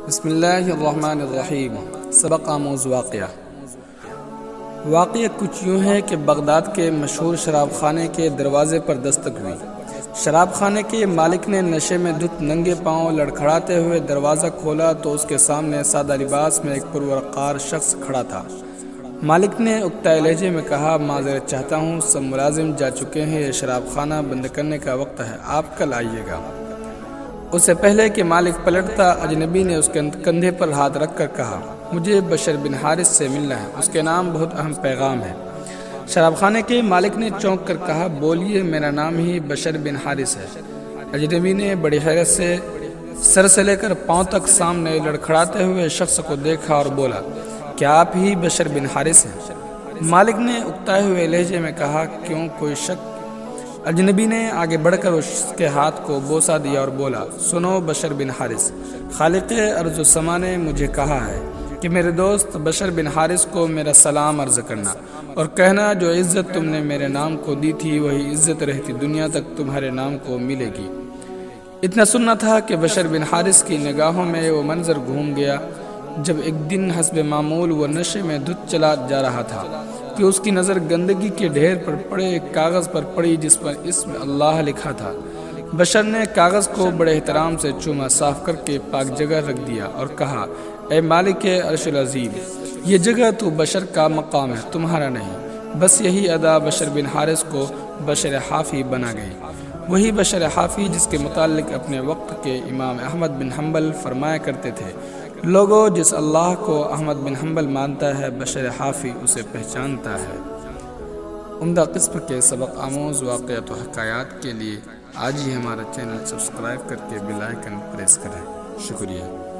بسم اللہ الرحمن الرحیم۔ سبق آموز واقعہ کچھ یوں ہے کہ بغداد کے مشہور شراب خانے کے دروازے پر دستک ہوئی۔ شراب خانے کے مالک نے نشے میں دھت ننگے پاؤں لڑکھڑاتے ہوئے دروازہ کھولا تو اس کے سامنے سادہ لباس میں ایک پروقار شخص کھڑا تھا۔ مالک نے اکتائے لہجے میں کہا، معذرت چاہتا ہوں، سب ملازم جا چکے ہیں، یہ شراب خانہ بند کرنے کا وقت ہے، آپ کل آئیے گا۔ اس سے پہلے کہ مالک پلٹتا، اجنبی نے اس کے کندھے پر ہاتھ رکھ کر کہا، مجھے بشر بن حارث سے ملنا ہے، اس کے نام بہت اہم پیغام ہے۔ شراب خانے کے مالک نے چونک کر کہا، بولیے، میرا نام ہی بشر بن حارث ہے۔ اجنبی نے بڑی حیرت سے سر سے لے کر پاؤں تک سامنے لڑکھڑاتے ہوئے شخص کو دیکھا اور بولا، کیا آپ ہی بشر بن حارث ہیں؟ مالک نے اکتائے ہوئے لہجے میں کہا، کیوں، کوئی شک؟ اجنبی نے آگے بڑھ کر اس کے ہاتھ کو بوسہ دیا اور بولا، سنو بشر بن حارث، خالق ارض و سما نے مجھے کہا ہے کہ میرے دوست بشر بن حارث کو میرا سلام عرض کرنا اور کہنا، جو عزت تم نے میرے نام کو دی تھی وہی عزت رہتی دنیا تک تمہارے نام کو ملے گی۔ اتنا سننا تھا کہ بشر بن حارث کی نگاہوں میں وہ منظر گھوم گیا جب ایک دن حسب معمول وہ نشے میں دھت چلا جا رہا تھا کہ اس کی نظر گندگی کے ڈھیر پر پڑے ایک کاغذ پر پڑی جس پر اسم اللہ لکھا تھا۔ بشر نے کاغذ کو بڑے احترام سے چوما، صاف کر کے پاک جگہ رکھ دیا اور کہا، اے مالک عرش العظیم، یہ جگہ تو بشر کا مقام ہے، تمہارا نہیں۔ بس یہی ادا بشر بن حارث کو بشر حافی بنا گئی، وہی بشر حافی جس کے متعلق اپنے وقت کے امام احمد بن حنبل فرمایا کرتے تھے، لوگوں، جس اللہ کو احمد بن حنبل مانتا ہے، بشر حافی اسے پہچانتا ہے۔ عمدہ قسم کے سبق آموز واقعات و حکایات کے لیے آج ہی ہمارا چینل سبسکرائب کر کے بیل آئیکن پریس کریں۔ شکریہ۔